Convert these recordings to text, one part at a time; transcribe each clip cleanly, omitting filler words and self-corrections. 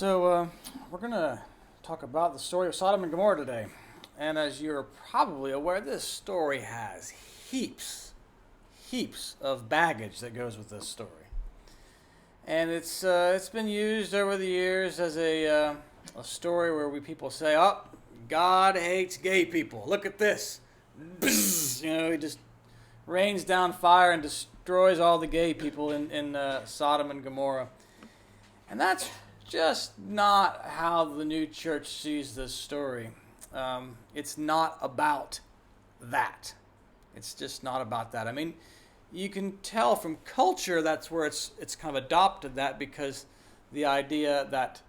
We're going to talk about the story of Sodom and Gomorrah today. And as you're probably aware, this story has heaps of baggage that goes with this story. And it's been used over the years as a story where people say, "Oh, God hates gay people. Look at this." Bzz, he just rains down fire and destroys all the gay people in Sodom and Gomorrah. And that's just not how the new church sees this story. It's not about that. It's just not about that. I mean, you can tell from culture that's where it's kind of adopted that, because the idea that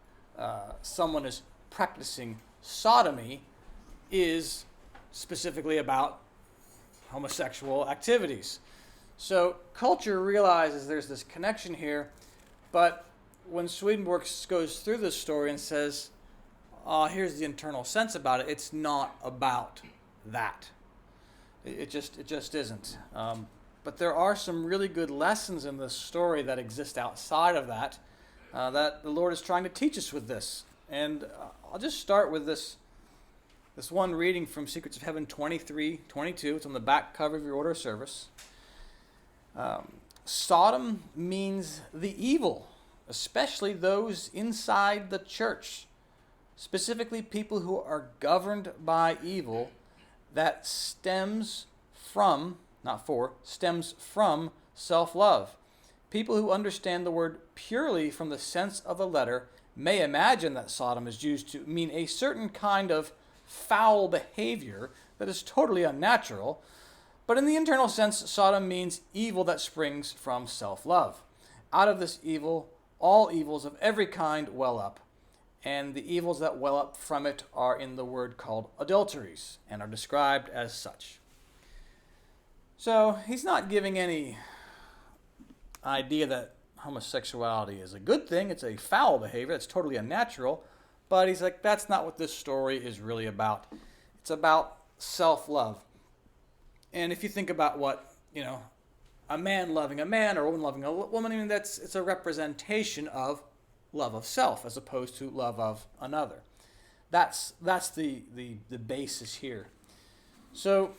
someone is practicing sodomy is specifically about homosexual activities. So culture realizes there's this connection here, but when Swedenborg goes through this story and says, here's the internal sense about it, it's not about that. It just isn't. But there are some really good lessons in this story that exist outside of that, that the Lord is trying to teach us with this. And I'll just start with this one reading from Secrets of Heaven 23:22. It's on the back cover of your order of service. Sodom means the evil, especially those inside the church, specifically people who are governed by evil that stems from self-love. People who understand the word purely from the sense of the letter may imagine that Sodom is used to mean a certain kind of foul behavior that is totally unnatural, but in the internal sense, Sodom means evil that springs from self-love. Out of this evil, all evils of every kind well up, and the evils that well up from it are in the word called adulteries, and are described as such. So he's not giving any idea that homosexuality is a good thing. It's a foul behavior. It's totally unnatural. But he's like, that's not what this story is really about. It's about self-love. And if you think about what, a man loving a man or a woman loving a woman, it's a representation of love of self as opposed to love of another. That's the basis here. So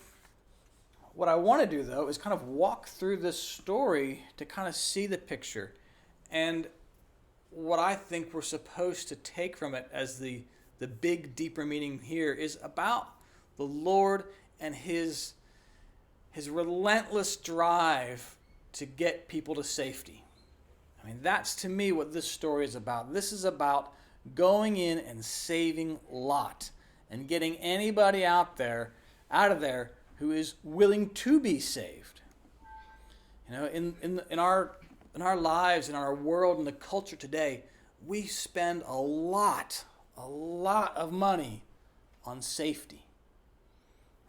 what I want to do, though, is kind of walk through this story to kind of see the picture. And what I think we're supposed to take from it as the big, deeper meaning here is about the Lord and his relentless drive to get people to safety. I mean, that's to me what this story is about. This is about going in and saving Lot and getting anybody out of there who is willing to be saved. In our lives, in our world, in the culture today, we spend a lot of money on safety,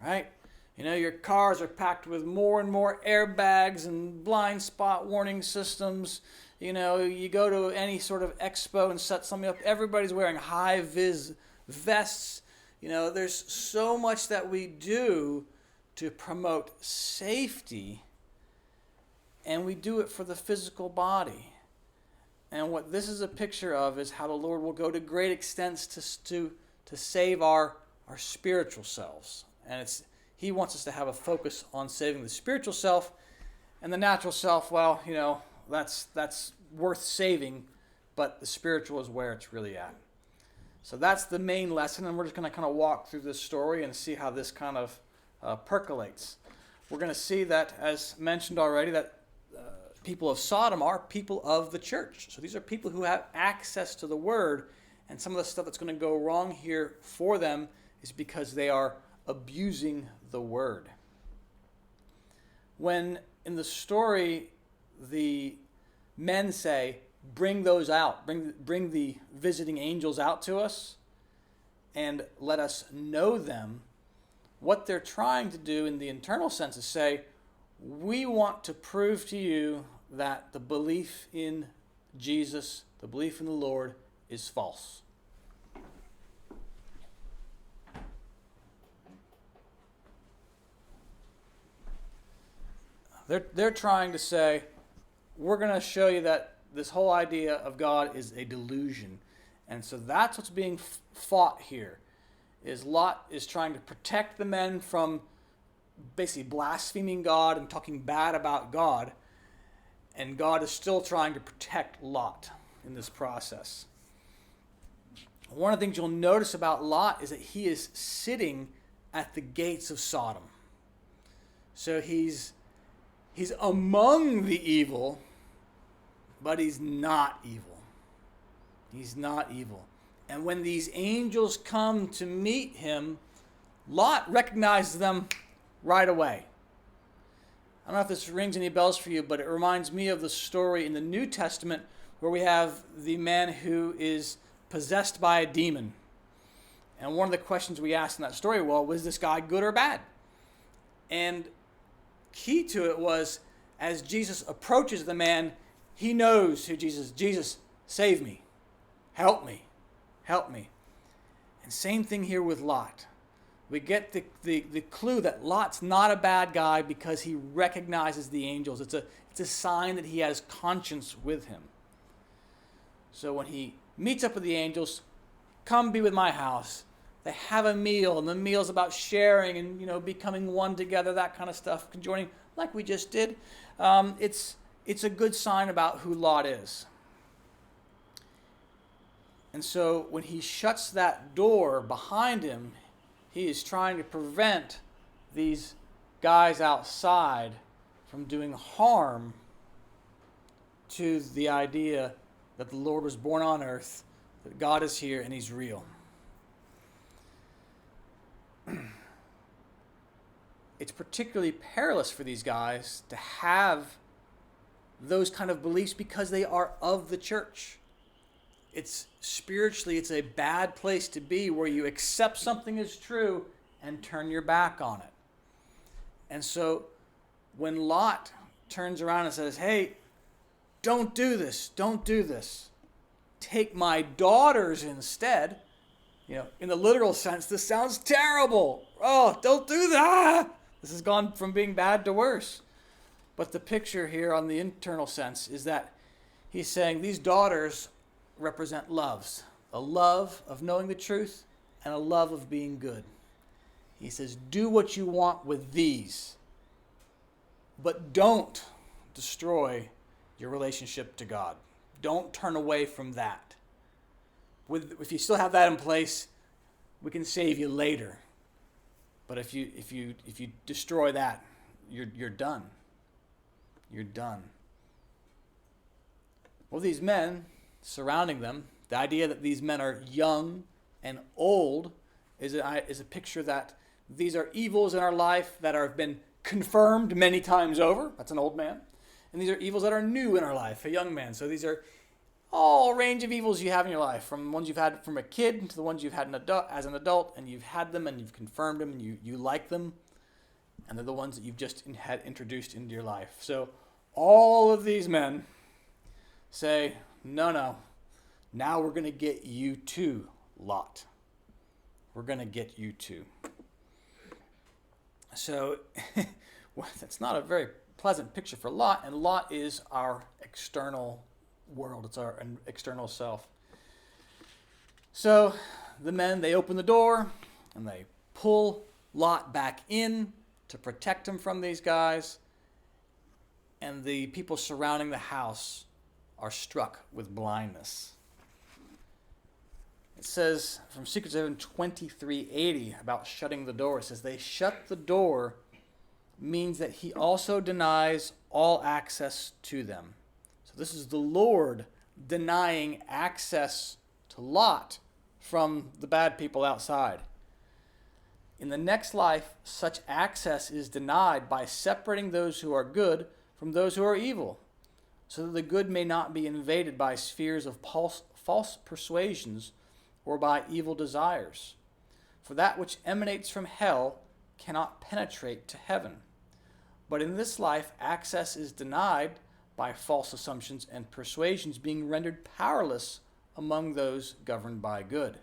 right? Your cars are packed with more and more airbags and blind spot warning systems. You go to any sort of expo and set something up, everybody's wearing high-vis vests. There's so much that we do to promote safety, and we do it for the physical body. And what this is a picture of is how the Lord will go to great extents to save our spiritual selves. And He wants us to have a focus on saving the spiritual self, and the natural self, that's worth saving, but the spiritual is where it's really at. So that's the main lesson, and we're just going to kind of walk through this story and see how this kind of percolates. We're going to see that, as mentioned already, that people of Sodom are people of the church. So these are people who have access to the word, and some of the stuff that's going to go wrong here for them is because they are abusing the word. When in the story the men say, bring those out, bring the visiting angels out to us and let us know them, what they're trying to do in the internal sense is say, we want to prove to you that the belief in Jesus, the belief in the Lord, is false. They're trying to say, we're going to show you that this whole idea of God is a delusion. And so that's what's being fought here. Is Lot is trying to protect the men from basically blaspheming God and talking bad about God. And God is still trying to protect Lot in this process. One of the things you'll notice about Lot is that he is sitting at the gates of Sodom. So he's among the evil, but he's not evil. He's not evil. And when these angels come to meet him, Lot recognizes them right away. I don't know if this rings any bells for you, but it reminds me of the story in the New Testament where we have the man who is possessed by a demon. And one of the questions we asked in that story, well, was this guy good or bad? And key to it was, as Jesus approaches the man, he knows who Jesus, save me, help me, help me. And same thing here with Lot. We get the clue that Lot's not a bad guy because he recognizes the angels. It's a sign that he has conscience with him. So when he meets up with the angels, come be with my house. They have a meal, and the meal's about sharing and becoming one together, that kind of stuff, conjoining like we just did. It's a good sign about who Lot is. And so when he shuts that door behind him, he is trying to prevent these guys outside from doing harm to the idea that the Lord was born on earth, that God is here and he's real. It's particularly perilous for these guys to have those kind of beliefs because they are of the church. It's spiritually, it's a bad place to be where you accept something as true and turn your back on it. And so when Lot turns around and says, hey, don't do this, take my daughters instead, in the literal sense, this sounds terrible. Oh, don't do that. This has gone from being bad to worse. But the picture here on the internal sense is that he's saying these daughters represent loves. A love of knowing the truth and a love of being good. He says, do what you want with these, but don't destroy your relationship to God. Don't turn away from that. If you still have that in place, we can save you later. But if you destroy that, you're done. You're done. Well, these men surrounding them, the idea that these men are young and old is a picture that these are evils in our life that have been confirmed many times over. That's an old man. And these are evils that are new in our life, a young man. So these are all range of evils you have in your life, from ones you've had from a kid to the ones you've had as an adult, and you've had them and you've confirmed them and you like them. And they're the ones that you've just had introduced into your life. So all of these men say, no, now we're going to get you too, Lot. We're going to get you too. So that's not a very pleasant picture for Lot, and Lot is our external world. It's our external self. So the men, they open the door and they pull Lot back in to protect him from these guys, and the people surrounding the house are struck with blindness. It says from Secrets of Heaven 23:80 about shutting the door. It says they shut the door means that he also denies all access to them. So this is the Lord denying access to Lot from the bad people outside. In the next life, such access is denied by separating those who are good from those who are evil, so that the good may not be invaded by spheres of false persuasions or by evil desires. For that which emanates from hell cannot penetrate to heaven. But in this life, access is denied by false assumptions and persuasions being rendered powerless among those governed by good.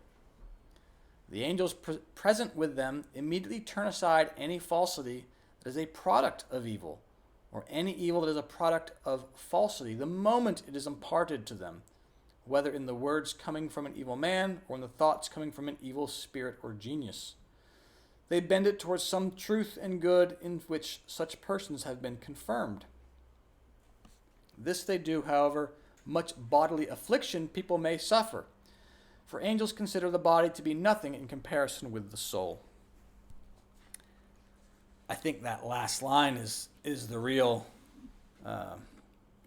The angels present with them immediately turn aside any falsity that is a product of evil, or any evil that is a product of falsity, the moment it is imparted to them, whether in the words coming from an evil man or in the thoughts coming from an evil spirit or genius. They bend it towards some truth and good in which such persons have been confirmed. This they do, however much bodily affliction people may suffer, for angels consider the body to be nothing in comparison with the soul. I think that last line is the real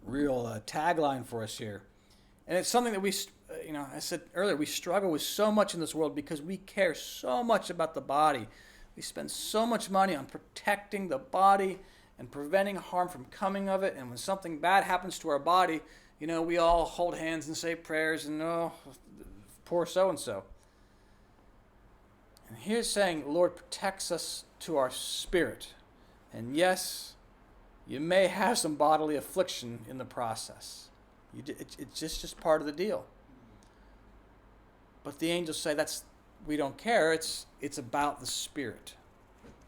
tagline for us here. And it's something that we, I said earlier, we struggle with so much in this world because we care so much about the body. We spend so much money on protecting the body and preventing harm from coming of it. And when something bad happens to our body, we all hold hands and say prayers and, oh, poor so-and-so. And here's saying the Lord protects us to our spirit. And yes, you may have some bodily affliction in the process. It's just part of the deal. But the angels say we don't care. It's about the spirit.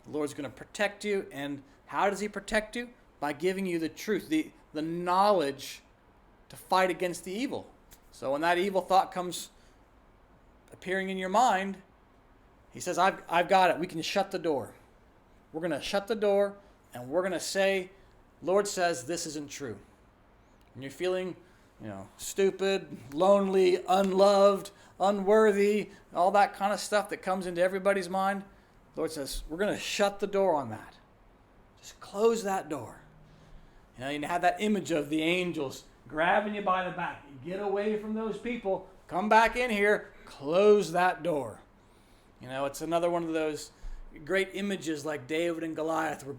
The Lord's going to protect you. And how does he protect you? By giving you the truth, the knowledge to fight against the evil. So when that evil thought comes appearing in your mind, he says, I've got it. We can shut the door. We're going to shut the door and we're going to say, Lord says this isn't true. And you're feeling, stupid, lonely, unloved, unworthy, all that kind of stuff that comes into everybody's mind. The Lord says, we're going to shut the door on that. Just close that door. You have that image of the angels grabbing you by the back. Get away from those people. Come back in here. Close that door. It's another one of those great images like David and Goliath where,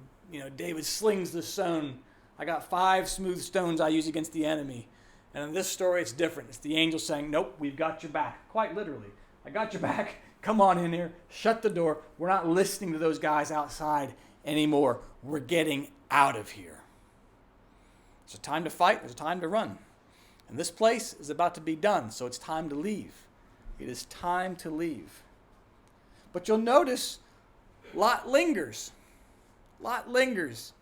David slings the stone. I got 5 smooth stones I use against the enemy. And in this story, it's different. It's the angel saying, nope, we've got your back. Quite literally. I got your back. Come on in here. Shut the door. We're not listening to those guys outside anymore. We're getting out of here. There's a time to fight. There's a time to run. And this place is about to be done, so it's time to leave. It is time to leave. But you'll notice Lot lingers. Lot lingers.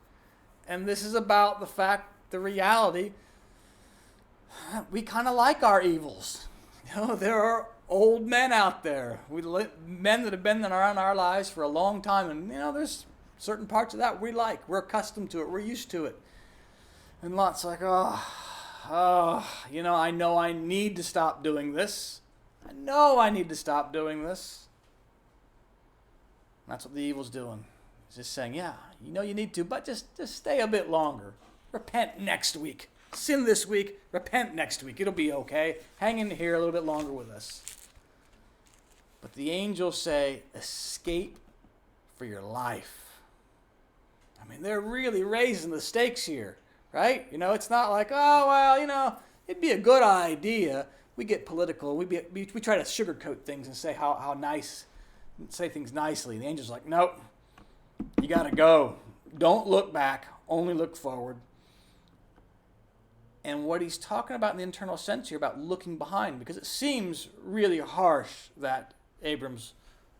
And this is about the reality, we kind of like our evils. There are old men out there. Men that have been around our lives for a long time. And, there's certain parts of that we like. We're accustomed to it. We're used to it. And Lot's like, I know I need to stop doing this. I know I need to stop doing this. And that's what the evil's doing. He's just saying, yeah, you need to, but just stay a bit longer. Repent next week. Sin this week. Repent next week. It'll be okay. Hang in here a little bit longer with us. But the angels say, escape for your life. They're really raising the stakes here, right? It's not like, it'd be a good idea. We get political. We try to sugarcoat things and say how nice, say things nicely. The angel's like, nope, you got to go. Don't look back. Only look forward. And what he's talking about in the internal sense here about looking behind, because it seems really harsh that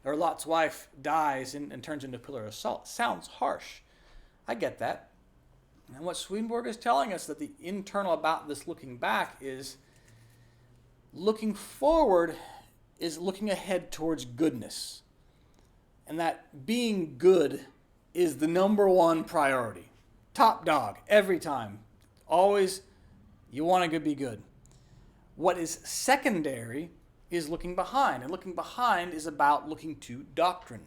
Lot's wife dies and turns into a pillar of salt. Sounds harsh. I get that. And what Swedenborg is telling us that the internal about this looking back is looking forward is looking ahead towards goodness. And that being good is the number one priority. Top dog, every time. Always, you want to be good. What is secondary is looking behind. And looking behind is about looking to doctrine.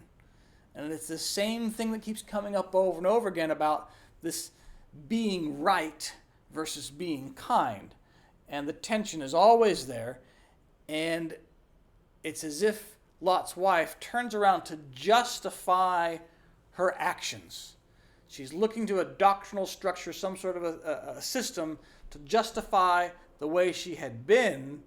And it's the same thing that keeps coming up over and over again about this being right versus being kind. And the tension is always there. And it's as if Lot's wife turns around to justify her actions. She's looking to a doctrinal structure, some sort of a system to justify the way she had been.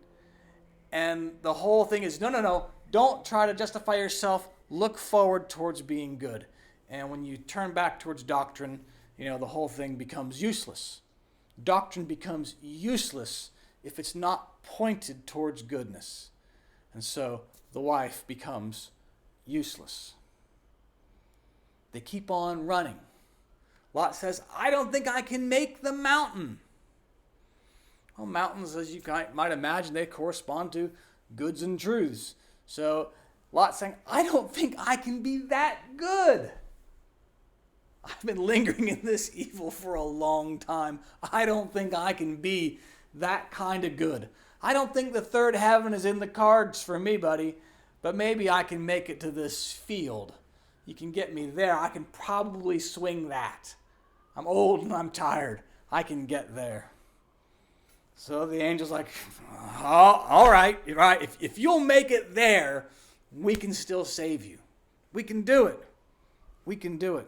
And the whole thing is, no, don't try to justify yourself. Look forward towards being good. And when you turn back towards doctrine, the whole thing becomes useless. Doctrine becomes useless if it's not pointed towards goodness. And so the wife becomes useless. They keep on running. Lot says, I don't think I can make the mountain. Well, mountains, as you might imagine, they correspond to goods and truths. So Lot's saying, I don't think I can be that good. I've been lingering in this evil for a long time. I don't think I can be that kind of good. I don't think the third heaven is in the cards for me, buddy, but maybe I can make it to this field. You can get me there. I can probably swing that. I'm old and I'm tired. I can get there. So the angel's like, oh, all right. If you'll make it there, we can still save you. We can do it. We can do it.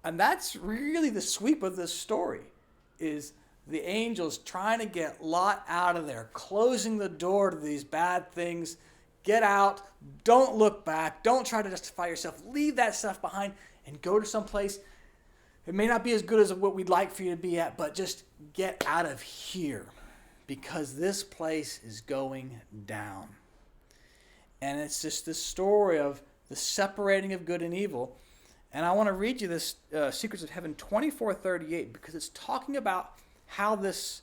And that's really the sweep of this story, is the angels trying to get Lot out of there, closing the door to these bad things. Get out. Don't look back. Don't try to justify yourself. Leave that stuff behind and go to some place. It may not be as good as what we'd like for you to be at, but just get out of here, because this place is going down. And it's just this story of the separating of good and evil. And I want to read you this Secrets of Heaven 24:38, because it's talking about how this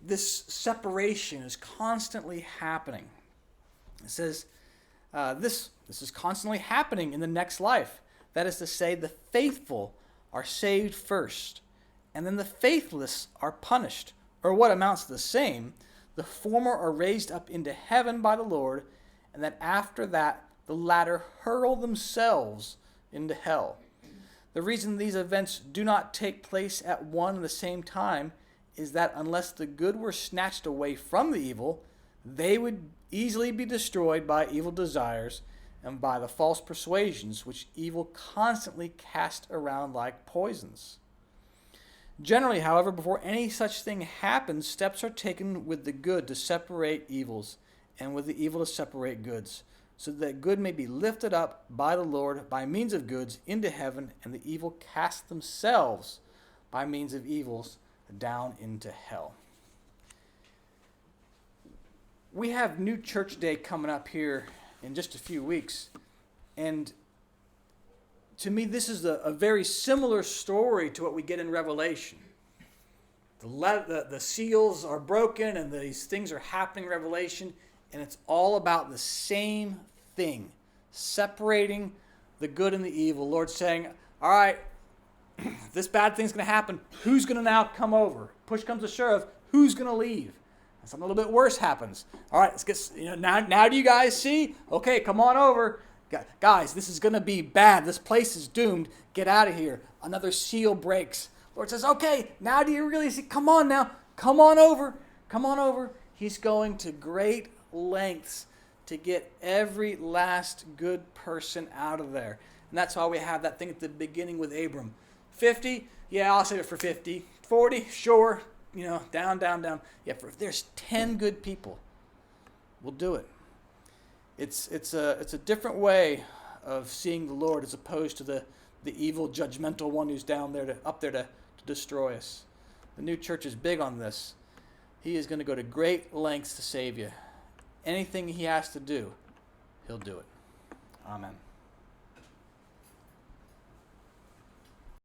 separation is constantly happening. It says, this is constantly happening in the next life. That is to say, the faithful are saved first, and then the faithless are punished. Or what amounts to the same, the former are raised up into heaven by the Lord, and that after that the latter hurl themselves into hell. The reason these events do not take place at one and the same time is that unless the good were snatched away from the evil, they would easily be destroyed by evil desires and by the false persuasions which evil constantly cast around like poisons. Generally, however, before any such thing happens, steps are taken with the good to separate evils, and with the evil to separate goods, so that good may be lifted up by the Lord by means of goods into heaven, and the evil cast themselves by means of evils down into hell. We have New Church Day coming up here in just a few weeks, and to me this is a very similar story to what we get in Revelation. The seals are broken and these things are happening in Revelation, and it's all about the same thing, separating the good and the evil. Lord saying, all right, this bad thing's going to happen. Who's going to now come over? Push comes to shove. Who's going to leave? And something a little bit worse happens. All right, let's get, now do you guys see? Okay, come on over. Guys, this is going to be bad. This place is doomed. Get out of here. Another seal breaks. Lord says, okay, now do you really see? Come on now. Come on over. Come on over. He's going to great lengths to get every last good person out of there. And that's why we have that thing at the beginning with Abram. 50? Yeah, I'll save it for 50. 40? Sure. Down. Yeah, if there's 10 good people, we'll do it. It's a different way of seeing the Lord as opposed to the evil, judgmental one who's down there up there to destroy us. The new church is big on this. He is going to go to great lengths to save you. Anything he has to do, he'll do it. Amen.